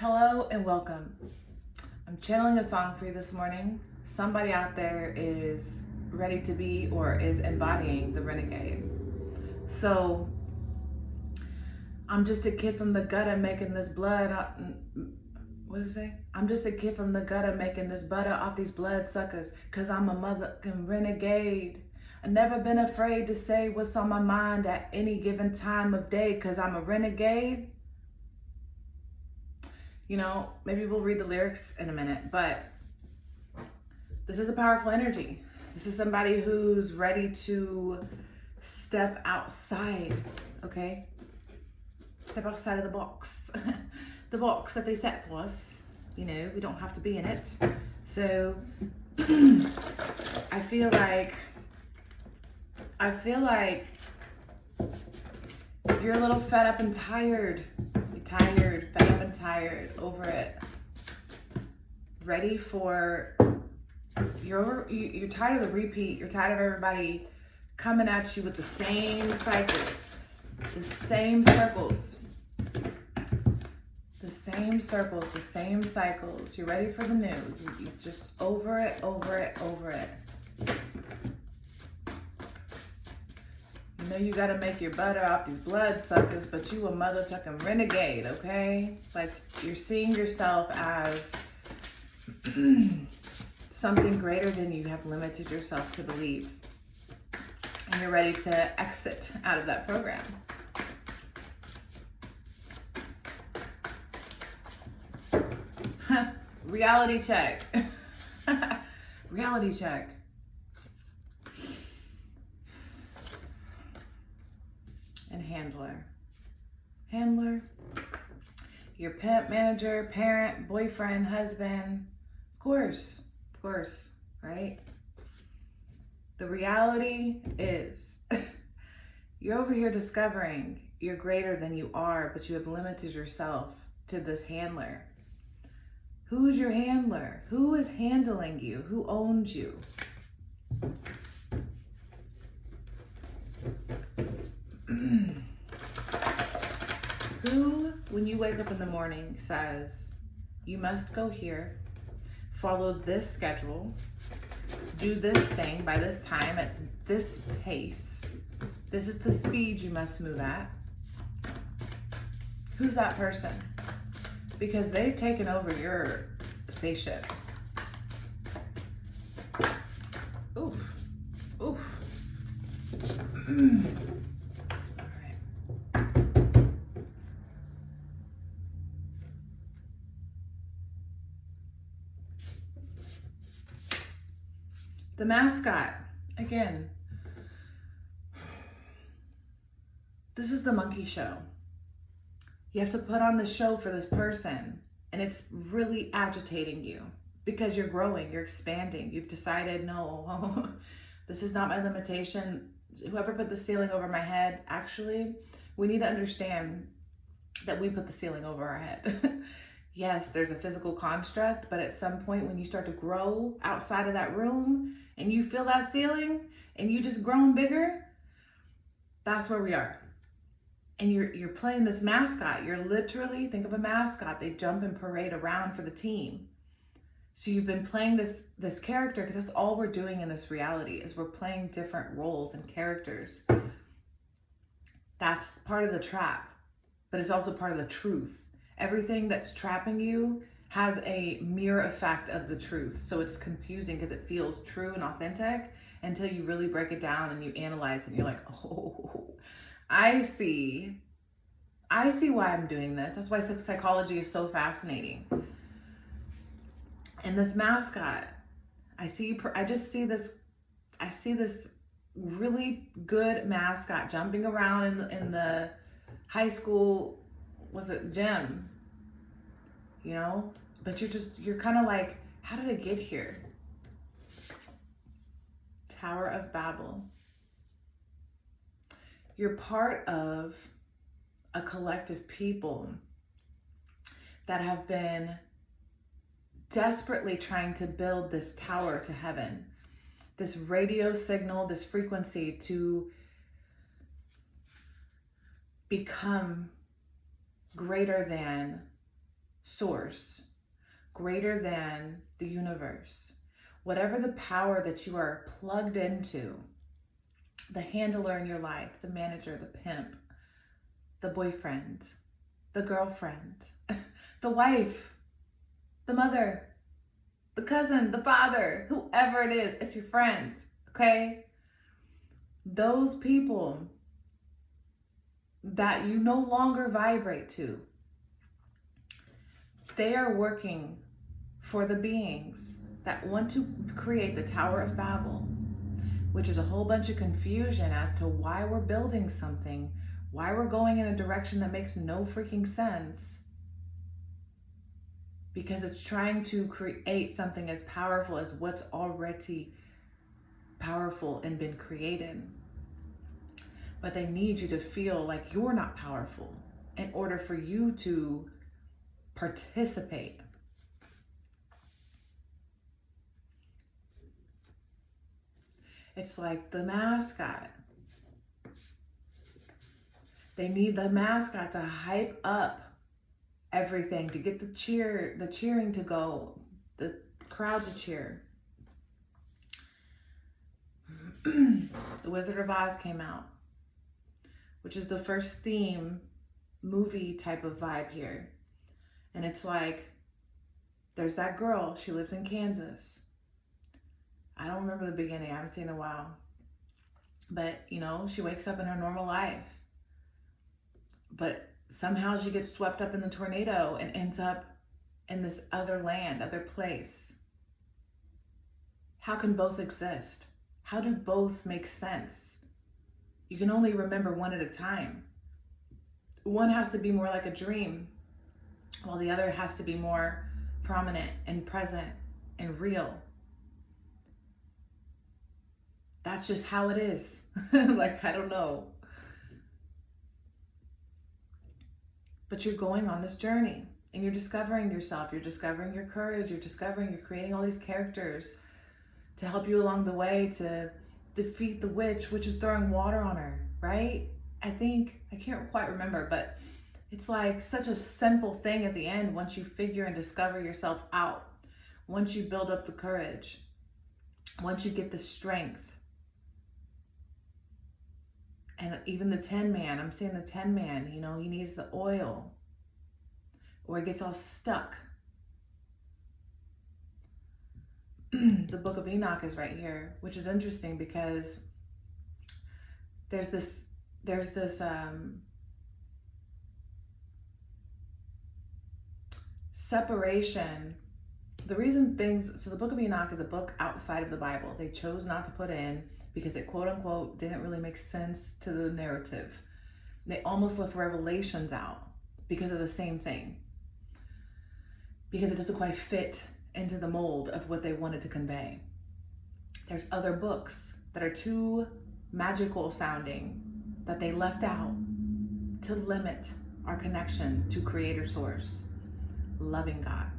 Hello and welcome. I'm channeling a song for you this morning. Somebody out there is ready to be or is embodying the renegade. So I'm just a kid from the gutter making this blood. What does it say? I'm just a kid from the gutter making this butter off these blood suckers, cause I'm a motherfucking renegade. I've never been afraid to say what's on my mind at any given time of day, cause I'm a renegade. You know, maybe we'll read the lyrics in a minute, but this is a powerful energy. This is somebody who's ready to step outside, okay? Step outside of the box. The box that they set for us. You know, we don't have to be in it. So I feel like you're a little fed up and tired. Tired, fed up and tired, over it. Ready for, you're tired of the repeat. You're tired of everybody coming at you with the same cycles, the same circles, the same circles, the same cycles. You're ready for the new. You just over it, over it, over it. You know you gotta make your butter off these blood suckers, but you a mother-tucking renegade, okay? Like, you're seeing yourself as something greater than you have limited yourself to believe. And you're ready to exit out of that program. Reality check. Reality check. And handler, your pimp, manager, parent, boyfriend, husband, of course, right? The reality is you're over here discovering you're greater than you are, but you have limited yourself to this handler. Who's your handler? Who is handling you? Who owns you? Who, when you wake up in the morning, says, you must go here, follow this schedule, do this thing by this time at this pace. This is the speed you must move at. Who's that person? Because they've taken over your spaceship. Oof, oof. The mascot, again, this is the monkey show. You have to put on the show for this person, and it's really agitating you because you're growing, you're expanding. You've decided, no, this is not my limitation. Whoever put the ceiling over my head, actually, we need to understand that we put the ceiling over our head. Yes, there's a physical construct, but at some point when you start to grow outside of that room and you feel that ceiling and you just growing bigger, that's where we are. And you're playing this mascot. You're literally, think of a mascot. They jump and parade around for the team. So you've been playing this character, because that's all we're doing in this reality, is we're playing different roles and characters. That's part of the trap, but it's also part of the truth. Everything that's trapping you has a mirror effect of the truth. So it's confusing because it feels true and authentic until you really break it down and you analyze it and you're like, oh, I see why I'm doing this. That's why psychology is so fascinating. And this mascot, I see this really good mascot jumping around in the high school, was it gym? You know, but you're kind of like, how did I get here? Tower of Babel. You're part of a collective people that have been desperately trying to build this tower to heaven, this radio signal, this frequency to become greater than source, greater than the universe, whatever the power that you are plugged into, the handler in your life, the manager, the pimp, the boyfriend, the girlfriend, the wife, the mother, the cousin, the father, whoever it is, it's your friend, okay? Those people that you no longer vibrate to, they are working for the beings that want to create the Tower of Babel, which is a whole bunch of confusion as to why we're building something, why we're going in a direction that makes no freaking sense. Because it's trying to create something as powerful as what's already powerful and been created. But they need you to feel like you're not powerful in order for you to participate. It's like the mascot. They need the mascot to hype up everything, to get the cheering to go, the crowd to cheer. The Wizard of Oz came out, which is the first theme movie type of vibe here. And it's like, there's that girl, she lives in Kansas. I don't remember the beginning, I haven't seen it in a while. But, you know, she wakes up in her normal life. But somehow she gets swept up in the tornado and ends up in this other land, other place. How can both exist? How do both make sense? You can only remember one at a time. One has to be more like a dream, while the other has to be more prominent and present and real. That's just how it is. Like, I don't know. But you're going on this journey and you're discovering yourself. You're discovering your courage. You're creating all these characters to help you along the way to defeat the witch, which is throwing water on her, right? I can't quite remember, but it's like such a simple thing at the end once you figure and discover yourself out, once you build up the courage, once you get the strength. And even the Tin Man, I'm seeing the Tin Man, you know, he needs the oil or he gets all stuck. The Book of Enoch is right here, which is interesting because there's this separation. The reason so the Book of Enoch is a book outside of the Bible. They chose not to put in because it, quote unquote, didn't really make sense to the narrative. They almost left Revelations out because of the same thing. Because it doesn't quite fit into the mold of what they wanted to convey. There's other books that are too magical sounding that they left out to limit our connection to Creator Source, loving God,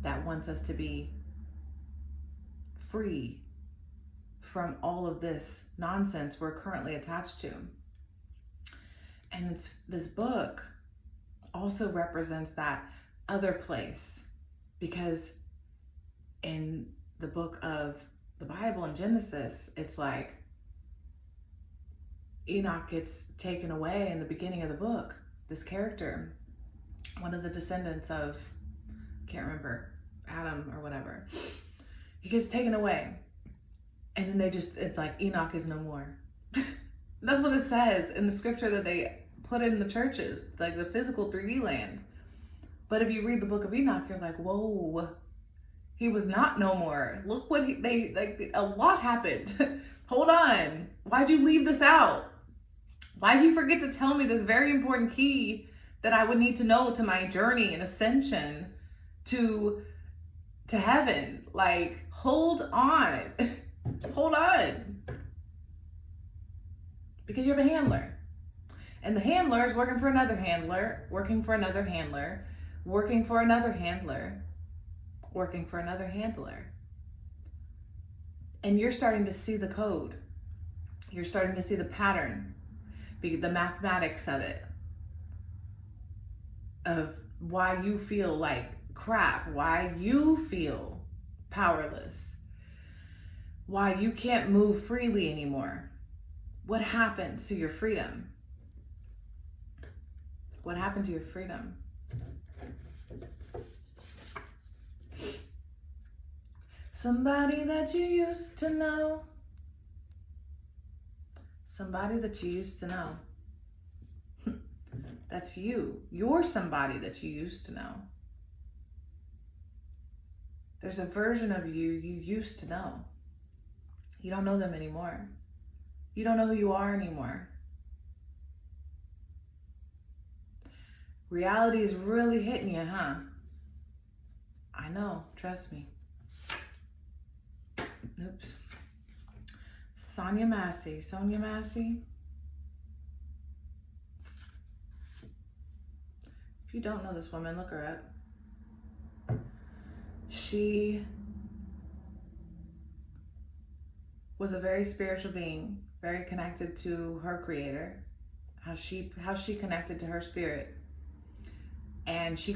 that wants us to be free from all of this nonsense we're currently attached to. And this book also represents that other place, because in the book of the Bible in Genesis, it's like Enoch gets taken away in the beginning of the book. This character, one of the descendants of, can't remember, Adam or whatever, he gets taken away. And then it's like Enoch is no more. That's what it says in the scripture that they put in the churches, like the physical 3D land. But if you read the Book of Enoch, you're like, whoa, he was not no more. Look what a lot happened. Hold on. Why'd you leave this out? Why'd you forget to tell me this very important key that I would need to know to my journey and ascension to heaven? Like, hold on. Hold on. Because you have a handler. And the handler is working for another handler, working for another handler, working for another handler, working for another handler. And you're starting to see the code. You're starting to see the pattern, the mathematics of it, of why you feel like crap, why you feel powerless, why you can't move freely anymore. What happened to your freedom? What happened to your freedom? Somebody that you used to know. Somebody that you used to know. That's you. You're somebody that you used to know. There's a version of you used to know. You don't know them anymore. You don't know who you are anymore. Reality is really hitting you, huh? I know, trust me. Oops. Sonia Massey. If you don't know this woman, look her up. She was a very spiritual being, very connected to her creator, how she connected to her spirit. And she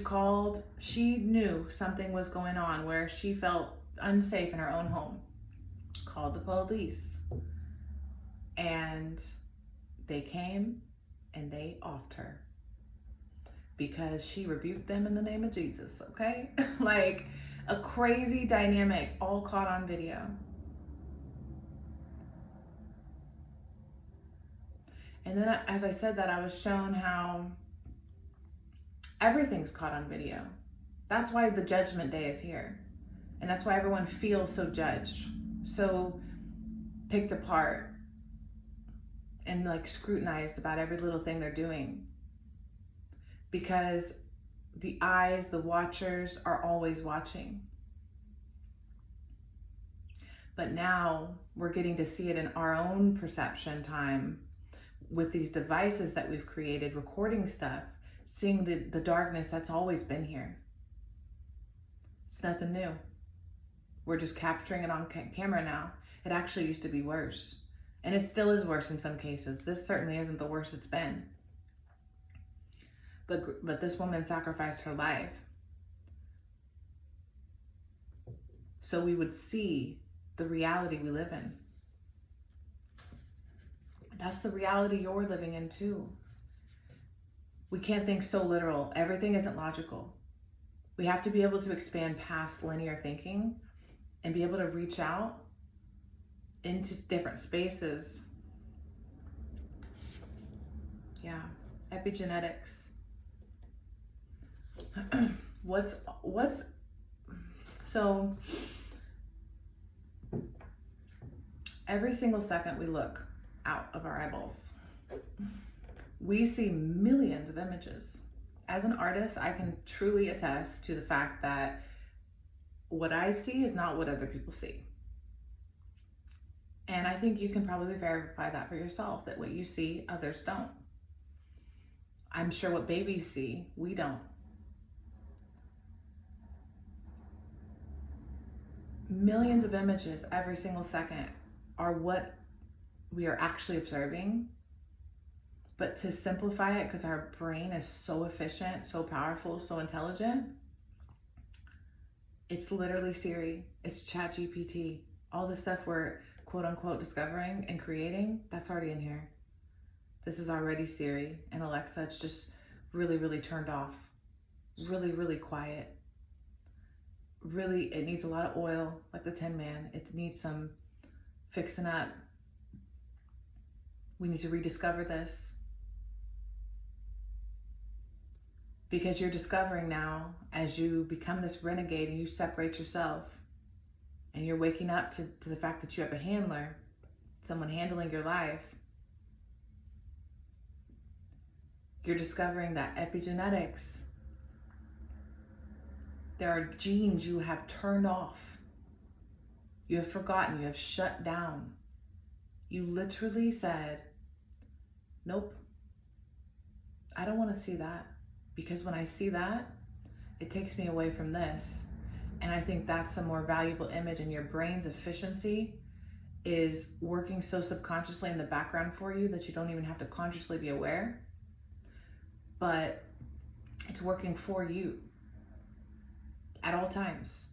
knew something was going on where she felt unsafe in her own home. Called the police. And they came and they offed her because she rebuked them in the name of Jesus, okay? Like a crazy dynamic, all caught on video. And then as I said that, I was shown how everything's caught on video. That's why the judgment day is here. And that's why everyone feels so judged, so picked apart, and like scrutinized about every little thing they're doing. Because the eyes, the watchers are always watching. But now we're getting to see it in our own perception time with these devices that we've created, recording stuff, seeing the darkness that's always been here. It's nothing new. We're just capturing it on camera now. It actually used to be worse. And it still is worse in some cases. This certainly isn't the worst it's been. But this woman sacrificed her life so we would see the reality we live in. That's the reality you're living in too. We can't think so literal. Everything isn't logical. We have to be able to expand past linear thinking and be able to reach out into different spaces. Yeah, epigenetics. So every single second we look out of our eyeballs, we see millions of images. As an artist, I can truly attest to the fact that what I see is not what other people see. And I think you can probably verify that for yourself, that what you see, others don't. I'm sure what babies see, we don't. Millions of images every single second are what we are actually observing. But to simplify it, because our brain is so efficient, so powerful, so intelligent, it's literally Siri, it's ChatGPT. All the stuff we're quote unquote discovering and creating, that's already in here. This is already Siri and Alexa. It's just really, really turned off. Really, really quiet. Really, it needs a lot of oil, like the Tin Man. It needs some fixing up. We need to rediscover this. Because you're discovering now, as you become this renegade and you separate yourself, and you're waking up to the fact that you have a handler, someone handling your life, you're discovering that epigenetics, there are genes you have turned off. You have forgotten, you have shut down. You literally said, nope, I don't want to see that. Because when I see that, it takes me away from this. And I think that's a more valuable image, and your brain's efficiency is working so subconsciously in the background for you that you don't even have to consciously be aware. But It's working for you at all times.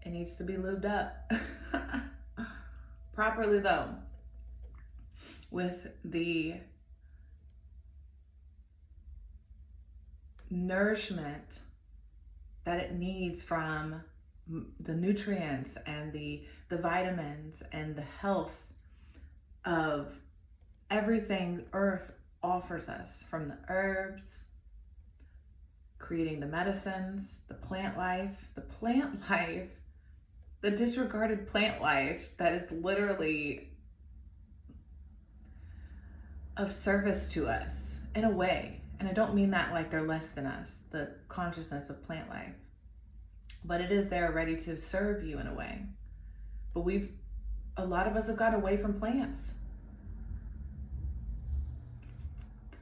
It needs to be lubed up properly, though, with the nourishment that it needs from the nutrients and the vitamins and the health of everything Earth offers us, from the herbs, creating the medicines, the plant life, the disregarded plant life that is literally of service to us in a way. And I don't mean that like they're less than us, the consciousness of plant life, but it is there ready to serve you in a way. But a lot of us have got away from plants.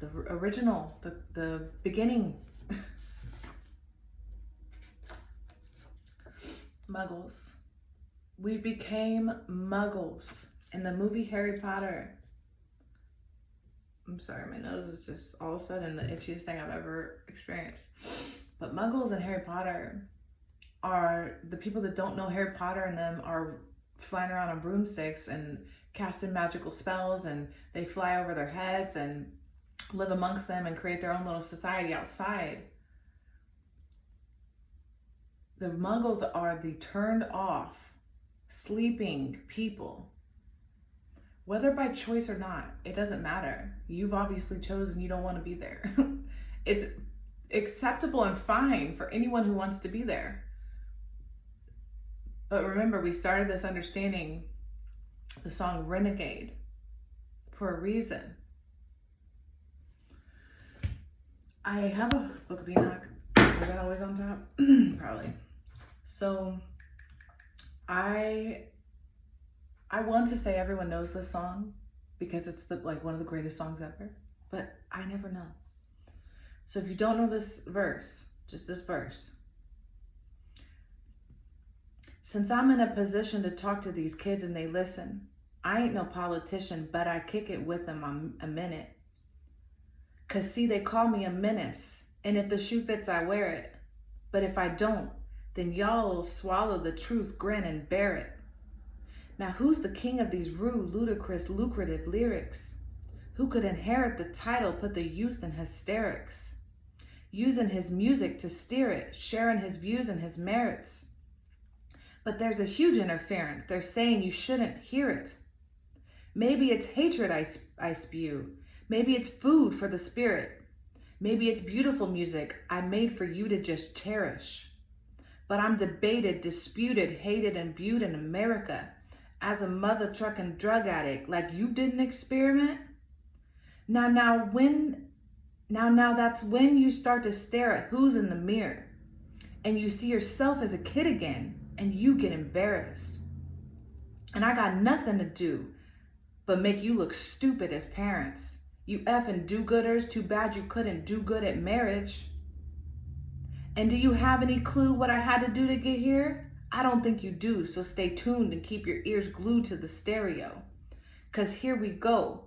The original, the beginning. Muggles. We became muggles in the movie Harry Potter. I'm sorry, my nose is just all of a sudden the itchiest thing I've ever experienced. But muggles and Harry Potter are the people that don't know Harry Potter, and them are flying around on broomsticks and casting magical spells, and they fly over their heads and live amongst them and create their own little society outside. The muggles are the turned off, sleeping people. Whether by choice or not, it doesn't matter. You've obviously chosen you don't want to be there. It's acceptable and fine for anyone who wants to be there. But remember, we started this understanding the song Renegade for a reason. I have a Book of Enoch. Is that always on top? Probably. So I want to say everyone knows this song because it's one of the greatest songs ever, but I never know. So if you don't know this verse, just this verse. Since I'm in a position to talk to these kids and they listen, I ain't no politician, but I kick it with them a minute. 'Cause see, they call me a menace, and if the shoe fits, I wear it. But if I don't, then y'all'll swallow the truth, grin, and bear it. Now who's the king of these rude, ludicrous, lucrative lyrics? Who could inherit the title, put the youth in hysterics? Using his music to steer it, sharing his views and his merits. But there's a huge interference. They're saying you shouldn't hear it. Maybe it's hatred I spew. Maybe it's food for the spirit. Maybe it's beautiful music I made for you to just cherish. But I'm debated, disputed, hated, and viewed in America as a mother trucking drug addict, like you didn't experiment. Now that's when you start to stare at who's in the mirror, and you see yourself as a kid again, and you get embarrassed. And I got nothing to do but make you look stupid as parents. You effing do-gooders, too bad you couldn't do good at marriage. And do you have any clue what I had to do to get here? I don't think you do, so stay tuned and keep your ears glued to the stereo. 'Cause here we go.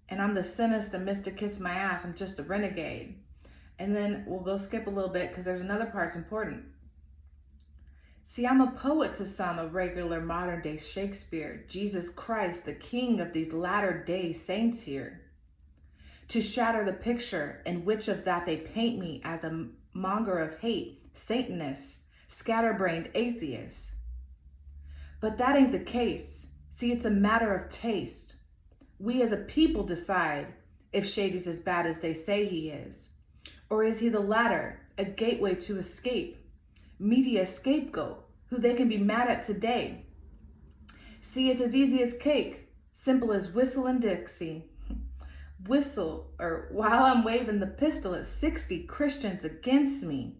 And I'm the sinister Mr. Kiss My Ass, I'm just a renegade. And then we'll go skip a little bit because there's another part that's important. See, I'm a poet to some, a regular modern day Shakespeare, Jesus Christ, the king of these latter day saints here. To shatter the picture in which of that they paint me as a monger of hate, Satanist, scatterbrained atheist. But that ain't the case. See, it's a matter of taste. We as a people decide if Shady's as bad as they say he is. Or is he the latter, a gateway to escape? Media scapegoat, who they can be mad at today. See, it's as easy as cake, simple as whistle and Dixie. while I'm waving the pistol at 60 Christians against me,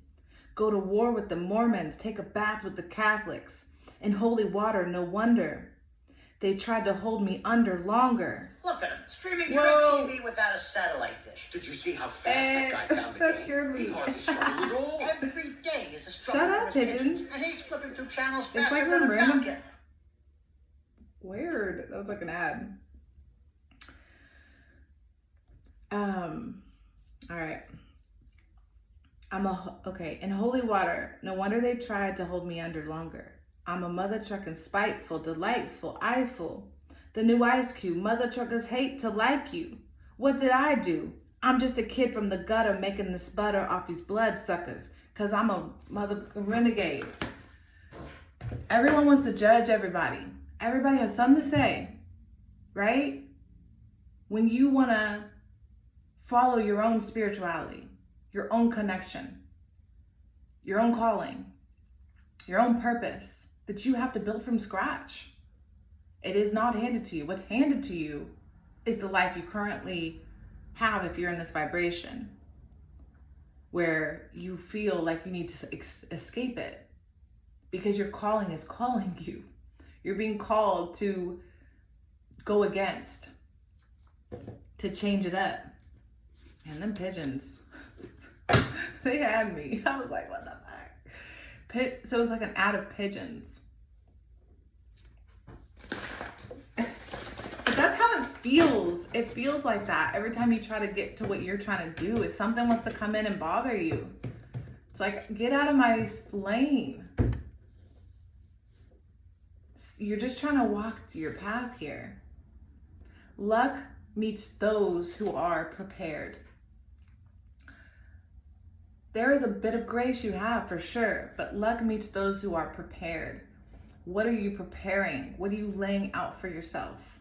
go to war with the Mormons, take a bath with the Catholics, in holy water, no wonder. They tried to hold me under longer. Look at him, streaming DirecTV without a satellite dish. Did you see how fast that guy found the that game? scared me. He hardly struggled at all. Every day is a struggle. Shut up, for his pigeons. And he's flipping through channels It's faster like than them a random- falcon. Weird. That was like an ad. All right. Okay. In holy water, no wonder they tried to hold me under longer. I'm a mother truckin' spiteful, delightful, eyeful. The new Ice Cube, mother truckers hate to like you. What did I do? I'm just a kid from the gutter making this butter off these bloodsuckers, 'cause I'm a mother renegade. Everyone wants to judge everybody. Everybody has something to say, right? When you want to follow your own spirituality, your own connection, your own calling, your own purpose that you have to build from scratch. It is not handed to you. What's handed to you is the life you currently have if you're in this vibration where you feel like you need to escape it because your calling is calling you. You're being called to go against, to change it up. And them pigeons, they had me. I was like, what the fuck? So it was like an ad of pigeons. But that's how it feels. It feels like that every time you try to get to what you're trying to do. Is something wants to come in and bother you. It's like, get out of my lane. You're just trying to walk to your path here. Luck meets those who are prepared. There is a bit of grace you have for sure, but luck meets those who are prepared. What are you preparing? What are you laying out for yourself?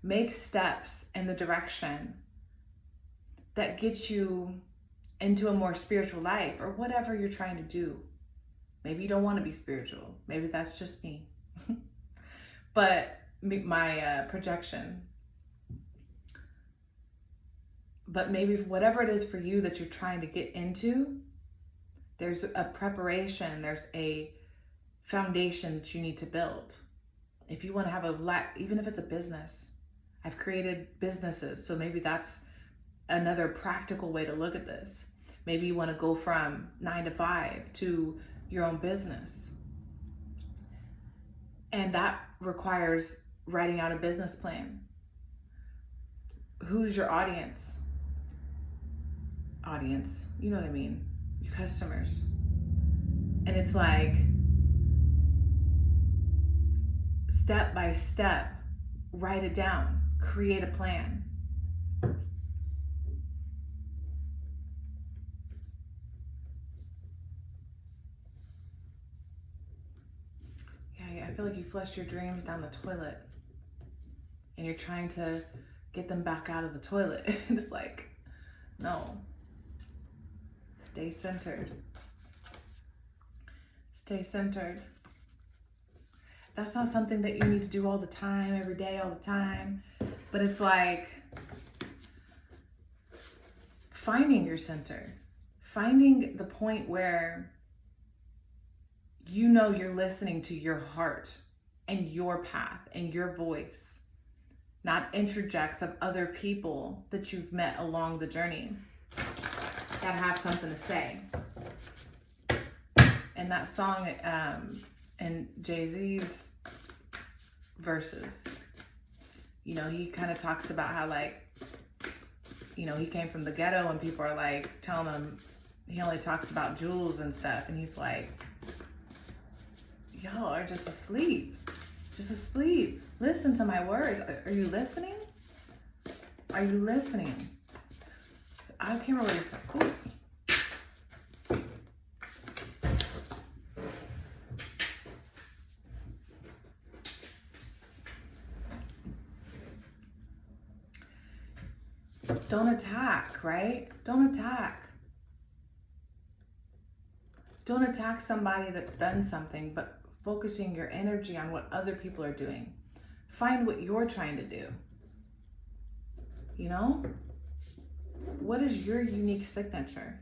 Make steps in the direction that gets you into a more spiritual life or whatever you're trying to do. Maybe you don't want to be spiritual. Maybe that's just me. But my projection. But maybe whatever it is for you that you're trying to get into, there's a preparation, there's a foundation that you need to build. If you want to have a life, even if it's a business, I've created businesses. So maybe that's another practical way to look at this. Maybe you want to go from 9 to 5 to your own business. And that requires writing out a business plan. Who's your audience? You know what I mean? Your customers. And it's like, step by step, write it down, create a plan. Yeah, I feel like you flushed your dreams down the toilet and you're trying to get them back out of the toilet. It's like, no. Stay centered. Stay centered. That's not something that you need to do all the time, every day, all the time. But it's like finding your center. Finding the point where you know you're listening to your heart and your path and your voice, not interjects of other people that you've met along the journey that have something to say. And that song in Jay-Z's verses, you know, he kind of talks about how, like, you know, he came from the ghetto and people are like telling him he only talks about jewels and stuff, and he's like, y'all are just asleep. Listen to my words. Are you listening? Are you listening? I can't remember what he said. Ooh. Don't attack, right? Don't attack. Don't attack somebody that's done something, but focusing your energy on what other people are doing. Find what you're trying to do. you know? What is your unique signature?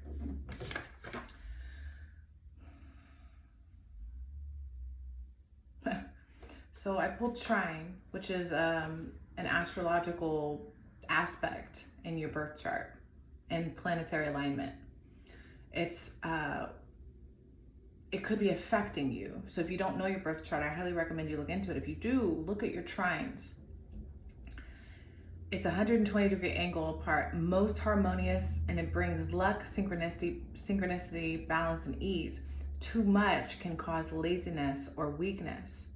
So I pulled trine, which is an astrological aspect in your birth chart and planetary alignment. It could be affecting you. So if you don't know your birth chart, I highly recommend you look into it. If you do, look at your trines. It's a 120-degree angle apart, most harmonious, and it brings luck, synchronicity, balance, and ease. Too much can cause laziness or weakness.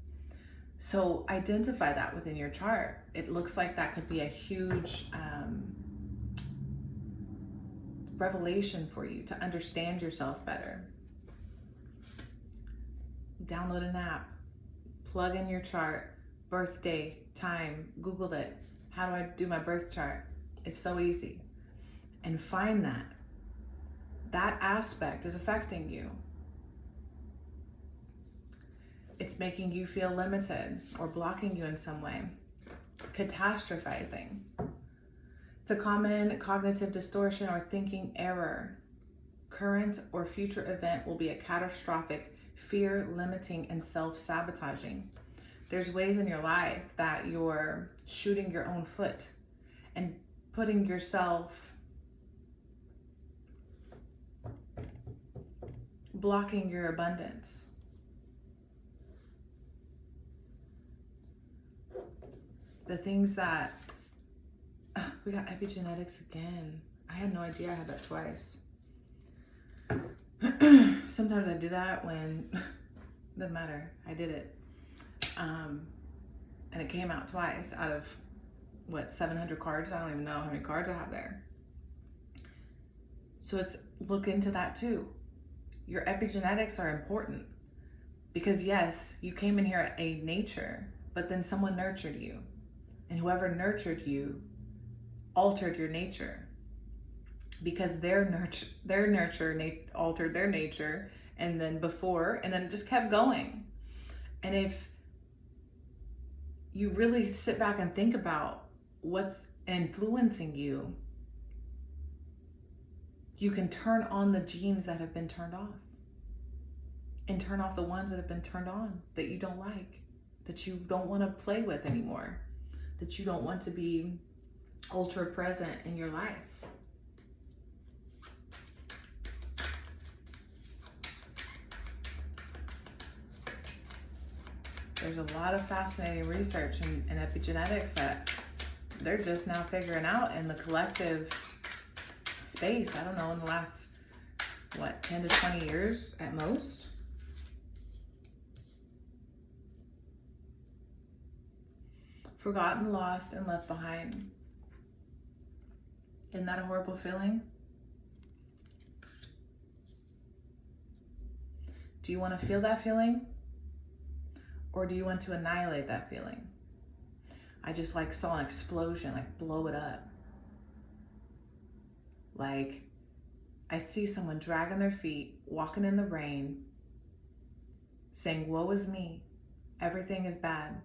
So identify that within your chart. It looks like that could be a huge revelation for you to understand yourself better. Download an app, plug in your chart, birthday, time, Google it. How do I do my birth chart? It's so easy. And find that. That aspect is affecting you. It's making you feel limited or blocking you in some way. Catastrophizing. It's a common cognitive distortion or thinking error. Current or future event will be a catastrophic, fear, limiting, and self-sabotaging. There's ways in your life that you're shooting your own foot and putting yourself, blocking your abundance. The things that, we got epigenetics again. I had no idea I had that twice. Sometimes I do that when, doesn't matter, I did it. And it came out twice out of, 700 cards? I don't even know how many cards I have there. So look into that too. Your epigenetics are important because yes, you came in here at a nature, but then someone nurtured you. And whoever nurtured you altered your nature because their nurture altered their nature, and then it just kept going. And if you really sit back and think about what's influencing you, you can turn on the genes that have been turned off and turn off the ones that have been turned on that you don't like, that you don't want to play with anymore, that you don't want to be ultra present in your life. There's a lot of fascinating research in epigenetics that they're just now figuring out in the collective space. I don't know, in the last, 10 to 20 years at most. Forgotten, lost, and left behind. Isn't that a horrible feeling? Do you want to feel that feeling? Or do you want to annihilate that feeling? I just saw an explosion, blow it up. I see someone dragging their feet, walking in the rain, saying, woe is me, everything is bad,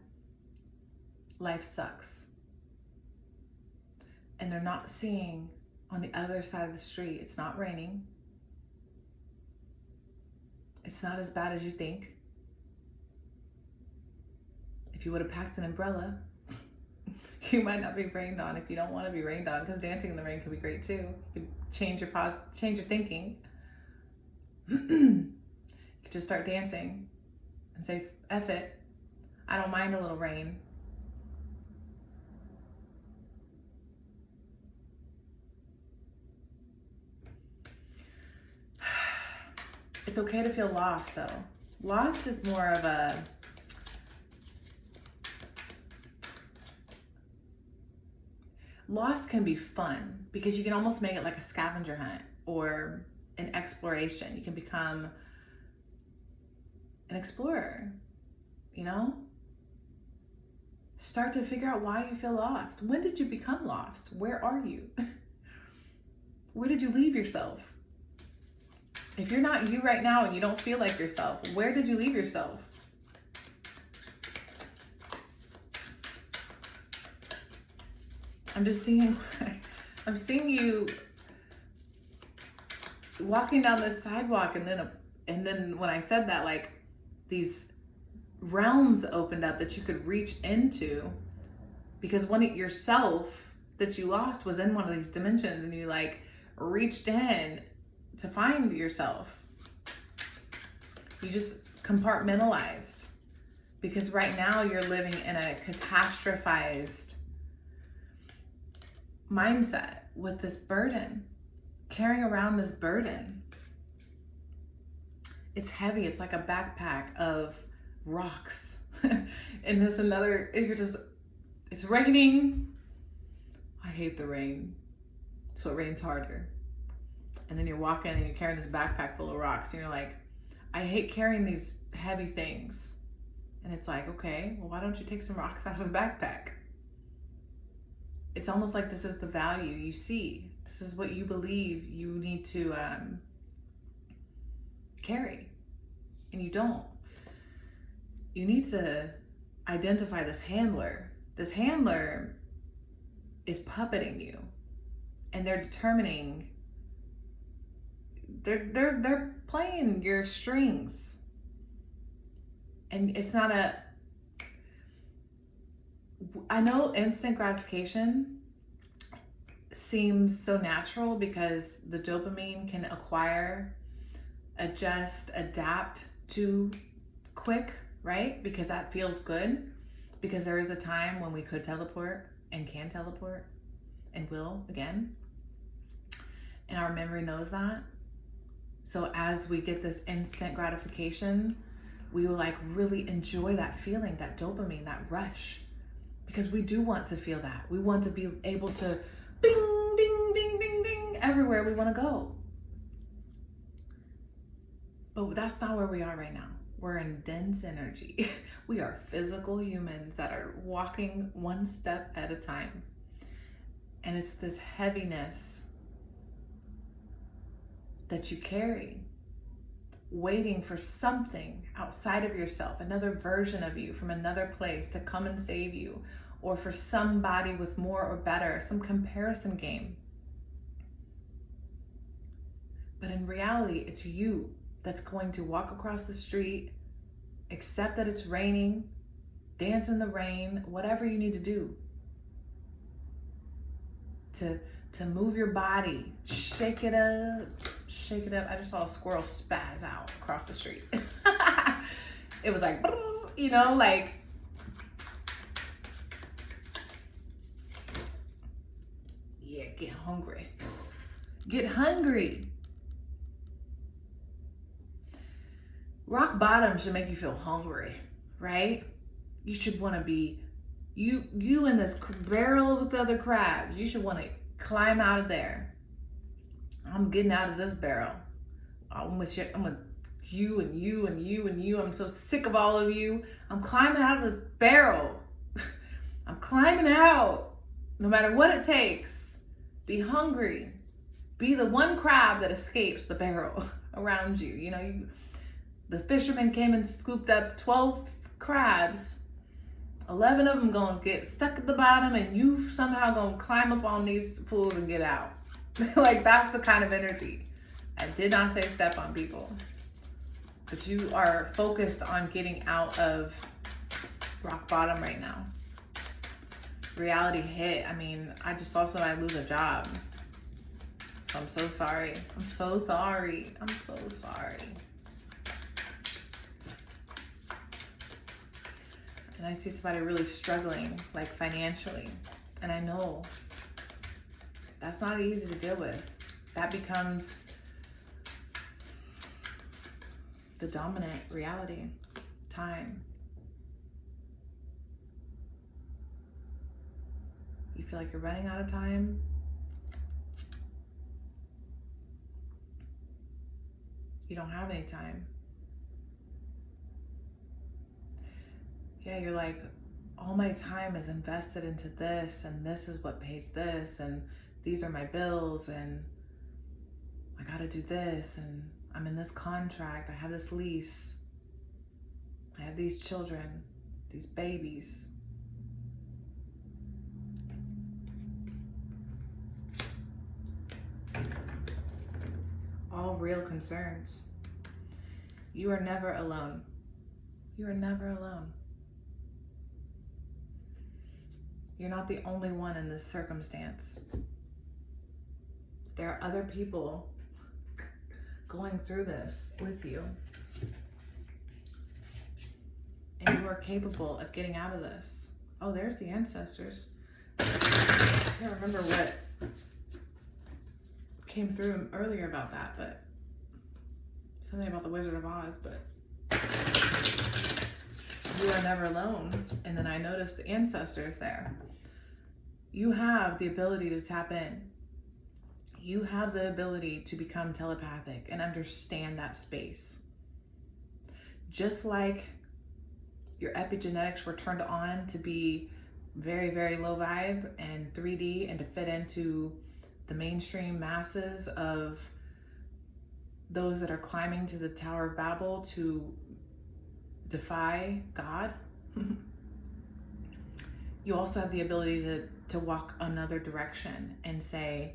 life sucks. And they're not seeing on the other side of the street, it's not raining. It's not as bad as you think. If you would have packed an umbrella, you might not be rained on if you don't want to be rained on, because dancing in the rain could be great too. You could change your thinking. You could just start dancing and say, F it, I don't mind a little rain. It's okay to feel lost though. Lost is more of a, lost can be fun because you can almost make it like a scavenger hunt or an exploration. You can become an explorer, Start to figure out why you feel lost. When did you become lost? Where are you? Where did you leave yourself? If you're not you right now and you don't feel like yourself, where did you leave yourself? I'm just seeing, I'm seeing you walking down this sidewalk, and then when I said that, like these realms opened up that you could reach into, because yourself that you lost was in one of these dimensions, and you like reached in to find yourself. You just compartmentalized, because right now you're living in a catastrophized mindset with this burden, carrying around this burden. It's heavy. It's like a backpack of rocks. And there's another, it's raining. I hate the rain. So it rains harder. And then you're walking and you're carrying this backpack full of rocks, and you're like, I hate carrying these heavy things. And it's like, okay, well, why don't you take some rocks out of the backpack? It's almost like this is the value you see. This is what you believe you need to carry, and you don't. You need to identify this handler. This handler is puppeting you, and they're determining, they're playing your strings. And it's not I know instant gratification seems so natural because the dopamine can acquire, adjust, adapt to quick, right? Because that feels good. Because there is a time when we could teleport and can teleport and will again. And our memory knows that. So as we get this instant gratification, we will like really enjoy that feeling, that dopamine, that rush. Because we do want to feel that. We want to be able to bing, ding, ding, ding, ding, everywhere we want to go. But that's not where we are right now. We're in dense energy. We are physical humans that are walking one step at a time. And it's this heaviness that you carry, waiting for something outside of yourself, another version of you from another place to come and save you, or for somebody with more or better, some comparison game. But in reality, it's you that's going to walk across the street, accept that it's raining, dance in the rain, whatever you need to do to move your body, shake it up. I just saw a squirrel spaz out across the street. It was like, you know, like, yeah, get hungry. Get hungry. Rock bottom should make you feel hungry, right? You should want to be, you in this barrel with other crabs, you should want to climb out of there. I'm getting out of this barrel. I'm with you. I'm with you and you and you and you. I'm so sick of all of you. I'm climbing out of this barrel. I'm climbing out. No matter what it takes. Be hungry. Be the one crab that escapes the barrel around you. You know, the fisherman came and scooped up 12 crabs. 11 of them gonna get stuck at the bottom, and you somehow gonna climb up on these fools and get out. Like, that's the kind of energy. I did not say step on people, but you are focused on getting out of rock bottom right now. Reality hit. I mean, I just saw somebody lose a job. So I'm so sorry. I'm so sorry. I'm so sorry. And I see somebody really struggling, like financially. And I know that's not easy to deal with. That becomes the dominant reality, time. You feel like you're running out of time. You don't have any time. Yeah, you're like, all my time is invested into this, and this is what pays this, and these are my bills, and I gotta do this, and I'm in this contract, I have this lease, I have these children, these babies. real concerns. You are never alone. You are never alone. You're not the only one in this circumstance. There are other people going through this with you. And you are capable of getting out of this. Oh, there's the ancestors. I can't remember what came through earlier about that, but something about the Wizard of Oz, but you are never alone. And then I noticed the ancestors there. You have the ability to tap in. You have the ability to become telepathic and understand that space. Just like your epigenetics were turned on to be very, very low vibe and 3D and to fit into the mainstream masses of those that are climbing to the Tower of Babel to defy God. You also have the ability to walk another direction and say,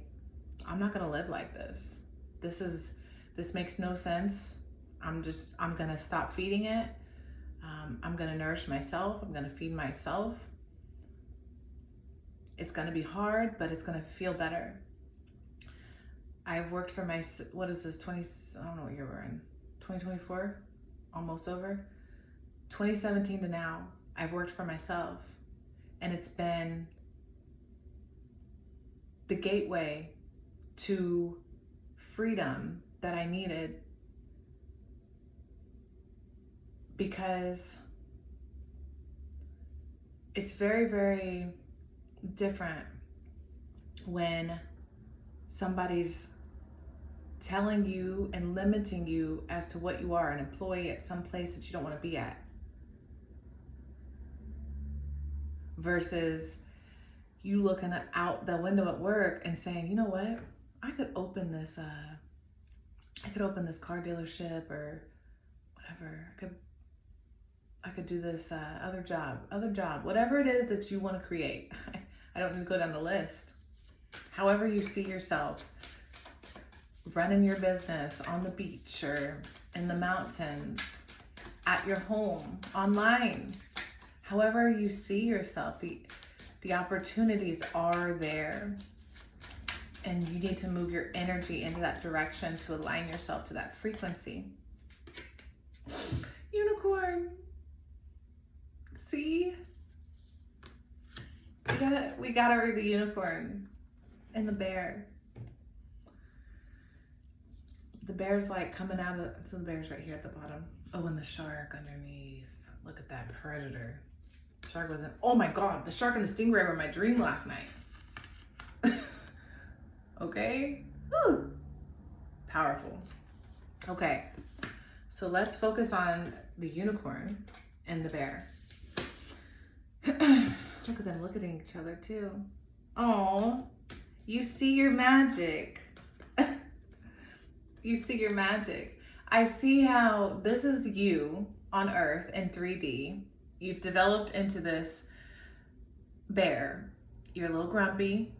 I'm not gonna live like this. This makes no sense. I'm gonna stop feeding it. I'm gonna nourish myself. I'm gonna feed myself. It's gonna be hard, but it's gonna feel better. I've worked for I don't know what year we're in, 2024, almost over. 2017 to now, I've worked for myself, and it's been the gateway to freedom that I needed, because it's very, very different when somebody's telling you and limiting you as to what you are, an employee at some place that you don't want to be at, versus you looking out the window at work and saying, you know what, I could open this car dealership or whatever. I could do this other job, whatever it is that you want to create. I don't need to go down the list. However you see yourself running your business on the beach or in the mountains, at your home, online, however you see yourself, the opportunities are there. And you need to move your energy into that direction to align yourself to that frequency. Unicorn. See? We gotta read the unicorn and the bear. The bear's like coming out of the bear's right here at the bottom. Oh, and the shark underneath. Look at that predator. Shark wasn't, oh my God, the shark and the stingray were my dream last night. Okay? Woo. Powerful. Okay, so let's focus on the unicorn and the bear. Look at them looking at each other too. Oh, you see your magic. You see your magic. I see how this is you on Earth in 3D. You've developed into this bear. You're a little grumpy.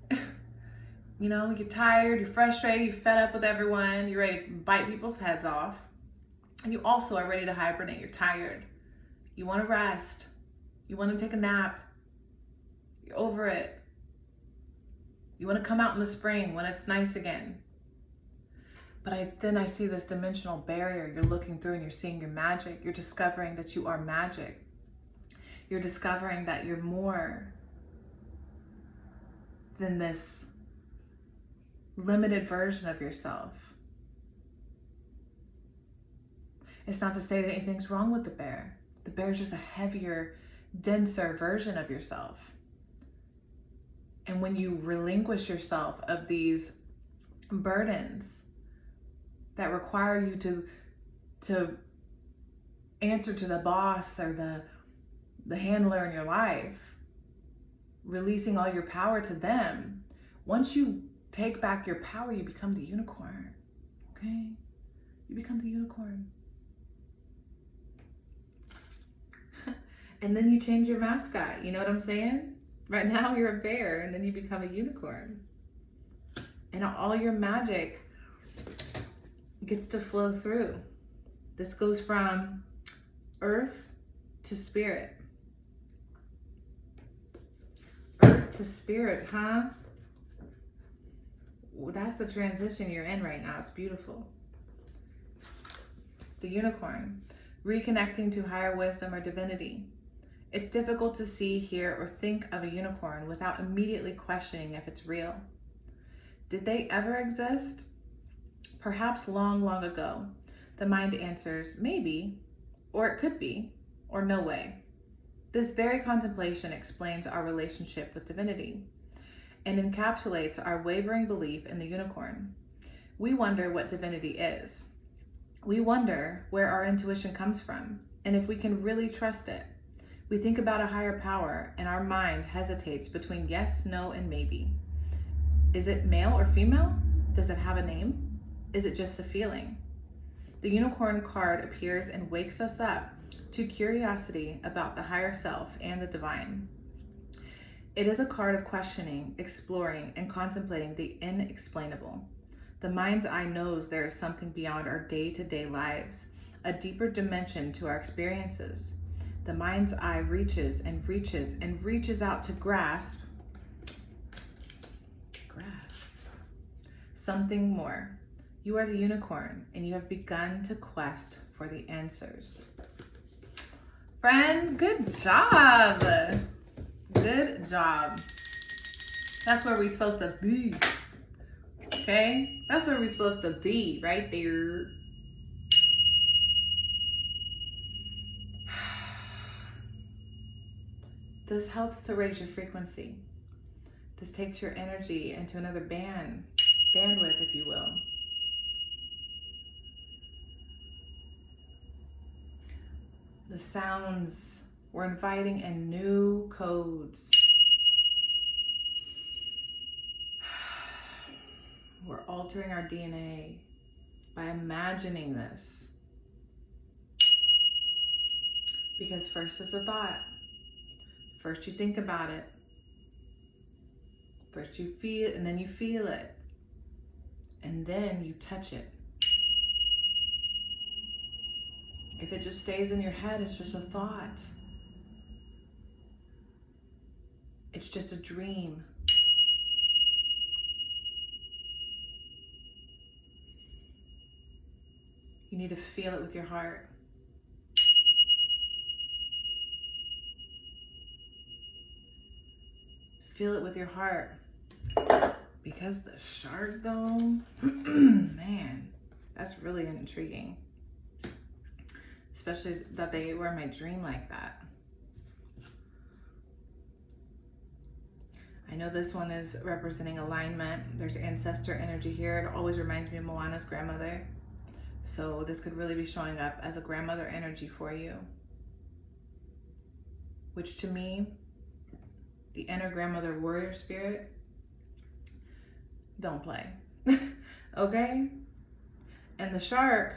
You know, you're tired, you're frustrated, you're fed up with everyone, you're ready to bite people's heads off. And you also are ready to hibernate. You're tired. You want to rest. You want to take a nap. You're over it. You want to come out in the spring when it's nice again. But then I see this dimensional barrier you're looking through, and you're seeing your magic. You're discovering that you are magic. You're discovering that you're more than this limited version of yourself. It's not to say that anything's wrong with the bear. The bear is just a heavier, denser version of yourself. And when you relinquish yourself of these burdens that require you to answer to the boss or the handler in your life, releasing all your power to them, once you take back your power, you become the unicorn, okay? You become the unicorn. And then you change your mascot, you know what I'm saying? Right now you're a bear, and then you become a unicorn. And all your magic gets to flow through. This goes from earth to spirit. Earth to spirit, huh? Well, that's the transition you're in right now. It's beautiful. The unicorn, reconnecting to higher wisdom or divinity. It's difficult to see, hear, or think of a unicorn without immediately questioning if it's real. Did they ever exist? Perhaps long, long ago. The mind answers, maybe, or it could be, or no way. This very contemplation explains our relationship with divinity and encapsulates our wavering belief in the unicorn. We wonder what divinity is. We wonder where our intuition comes from and if we can really trust it. We think about a higher power and our mind hesitates between yes, no, and maybe. Is it male or female? Does it have a name? Is it just a feeling? The unicorn card appears and wakes us up to curiosity about the higher self and the divine. It is a card of questioning, exploring, and contemplating the inexplainable. The mind's eye knows there is something beyond our day-to-day lives, a deeper dimension to our experiences. The mind's eye reaches and reaches and reaches out to grasp something more. You are the unicorn, and you have begun to quest for the answers. Friend, good job. Good job. That's where we're supposed to be. Okay? That's where we're supposed to be, right there. This helps to raise your frequency. This takes your energy into another bandwidth, if you will. The sounds, we're inviting in new codes. We're altering our DNA by imagining this. Because first it's a thought. First you think about it. First you feel it, and then you feel it. And then you touch it. If it just stays in your head, it's just a thought. It's just a dream. You need to feel it with your heart. Feel it with your heart. Because the shark though, man, that's really intriguing. Especially that they were in my dream like that. I know this one is representing alignment. There's ancestor energy here. It always reminds me of Moana's grandmother. So this could really be showing up as a grandmother energy for you. Which to me, the inner grandmother warrior spirit, don't play. Okay? And the shark,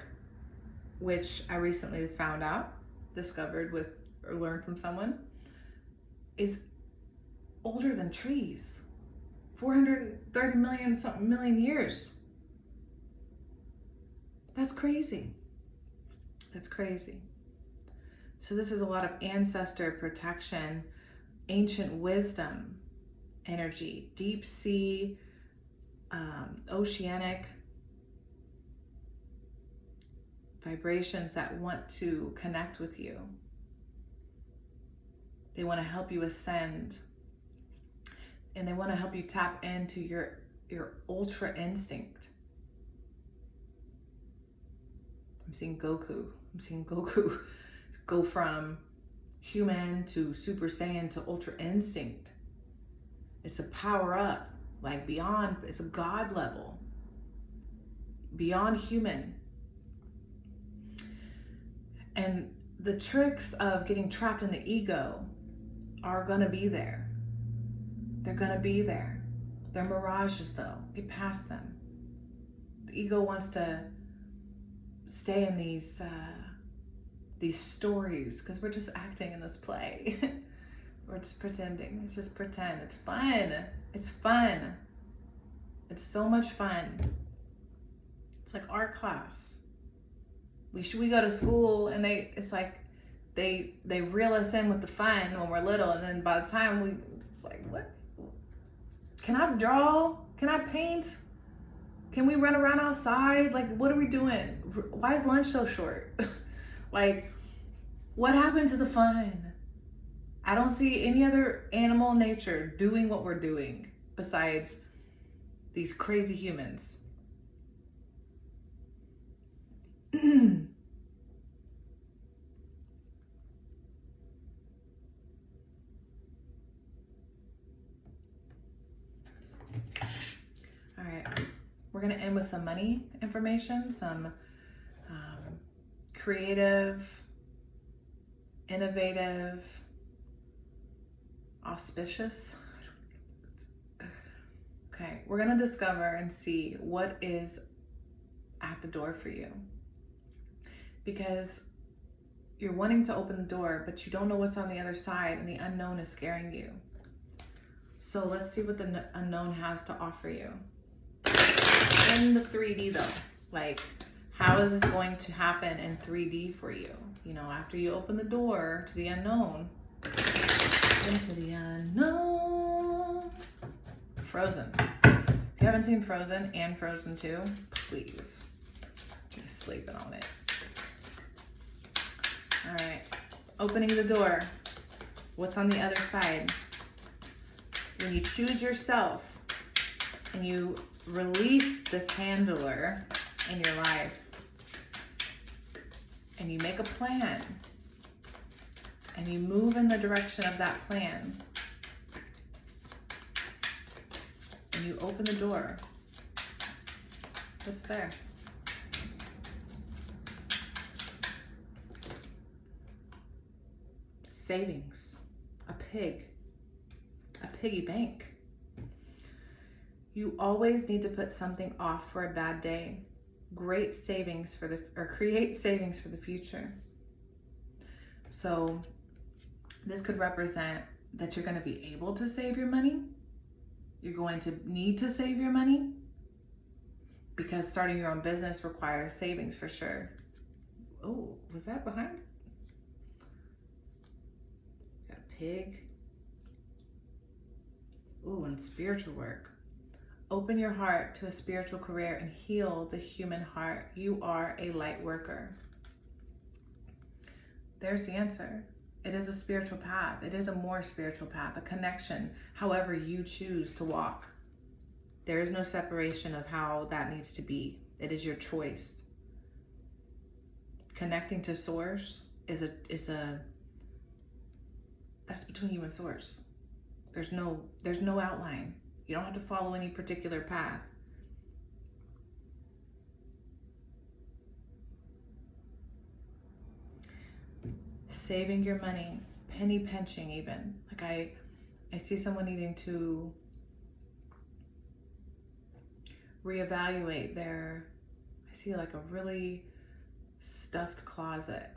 which I recently found out, discovered with, or learned from someone, is older than trees. 430 million years. That's crazy. That's crazy. So this is a lot of ancestor protection, ancient wisdom energy, deep sea, oceanic vibrations that want to connect with you. They want to help you ascend, and they want to help you tap into your ultra instinct. I'm seeing Goku go from human to Super Saiyan to ultra instinct. It's a power up, like beyond, it's a God level, beyond human. And the tricks of getting trapped in the ego are gonna be there. They're gonna be there. They're mirages though. Get past them. The ego wants to stay in these stories because we're just acting in this play. We're just pretending. It's just pretend. It's fun. It's fun. It's so much fun. It's It's like art class. We go to school and it's like they reel us in with the fun when we're little, and then by the time it's like, what? Can I draw? Can I paint? Can we run around outside? Like, what are we doing? Why is lunch so short? Like, what happened to the fun? I don't see any other animal in nature doing what we're doing besides these crazy humans. All right, we're gonna end with some money information, some creative, innovative, auspicious. Okay, we're gonna discover and see what is at the door for you, because you're wanting to open the door, but you don't know what's on the other side, and the unknown is scaring you. So let's see what the unknown has to offer you. In the 3D though, like, how is this going to happen in 3D for you? You know, after you open the door to the unknown, into the unknown. Frozen. If you haven't seen Frozen and Frozen 2, please be sleeping on it. All right, opening the door. What's on the other side? When you choose yourself and you release this handler in your life and you make a plan and you move in the direction of that plan and you open the door, what's there? Savings, a piggy bank. You always need to put something off for a bad day. Create savings for the future. So this could represent that you're going to be able to save your money. You're going to need to save your money because starting your own business requires savings for sure. Oh, was that behind? Got a pig. Ooh, and spiritual work. Open your heart to a spiritual career and heal the human heart. You are a light worker. There's the answer. It is a spiritual path. It is a more spiritual path, a connection, however you choose to walk. There is no separation of how that needs to be. It is your choice. Connecting to source is that's between you and source. There's no outline. You don't have to follow any particular path. Saving your money, penny pinching even. Like I see someone needing to reevaluate I see like a really stuffed closet.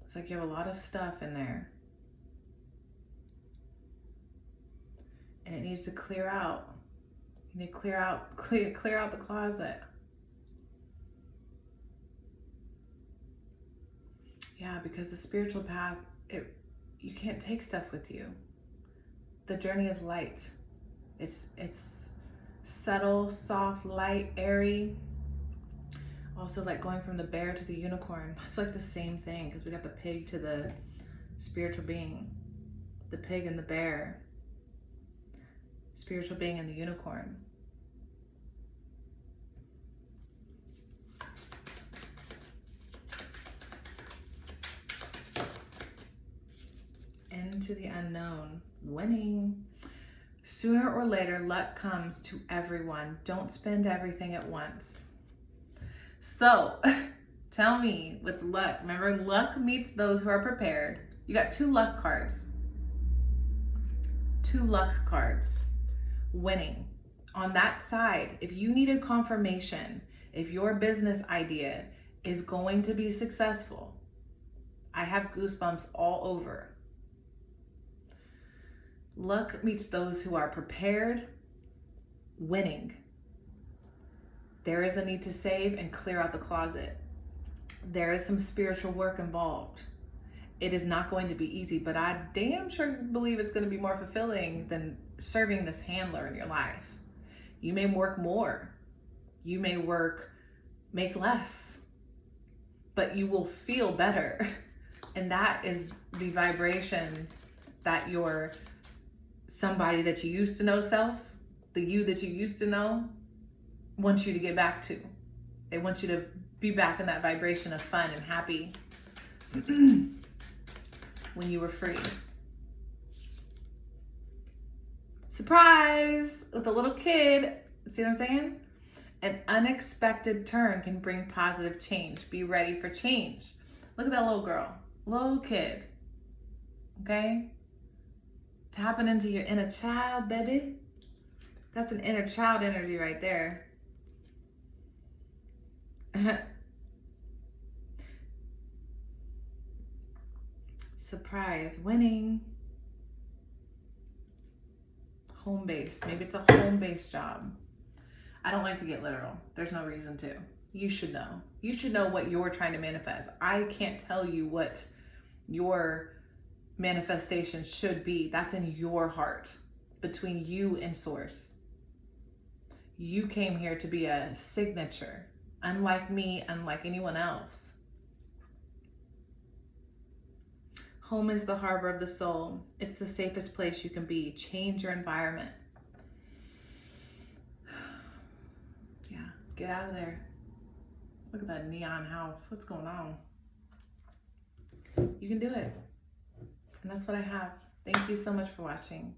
It's like you have a lot of stuff in there. And it needs to clear out. You need to clear out the closet. Yeah, because the spiritual path, you can't take stuff with you. The journey is light. It's subtle, soft, light, airy. Also like going from the bear to the unicorn. It's like the same thing because we got the pig to the spiritual being. The pig and the bear. Spiritual being and the unicorn. Into the unknown. Winning. Sooner or later, luck comes to everyone. Don't spend everything at once. So, tell me, with luck, remember, luck meets those who are prepared. You got 2 luck cards. 2 luck cards. Winning. On that side, if you needed confirmation, if your business idea is going to be successful, I have goosebumps all over. Luck meets those who are prepared. Winning. There is a need to save and clear out the closet. There is some spiritual work involved. It is not going to be easy, but I damn sure believe it's going to be more fulfilling than serving this handler in your life. You may work more. You may make less, but you will feel better. And that is the vibration that your somebody that you used to know self, the you that you used to know, wants you to get back to. They want you to be back in that vibration of fun and happy when you were free. Surprise! With a little kid, see what I'm saying? An unexpected turn can bring positive change. Be ready for change. Look at that little girl, little kid, okay? Tapping into your inner child, baby. That's an inner child energy right there. Surprise, winning. Home-based, maybe it's a home-based job. I don't like to get literal. There's no reason to. You should know. You should know what you're trying to manifest. I can't tell you what your manifestation should be. That's in your heart, between you and source. You came here to be a signature, unlike me, unlike anyone else. Home is the harbor of the soul. It's the safest place you can be. Change your environment. Yeah, get out of there. Look at that neon house. What's going on? You can do it. And that's what I have. Thank you so much for watching.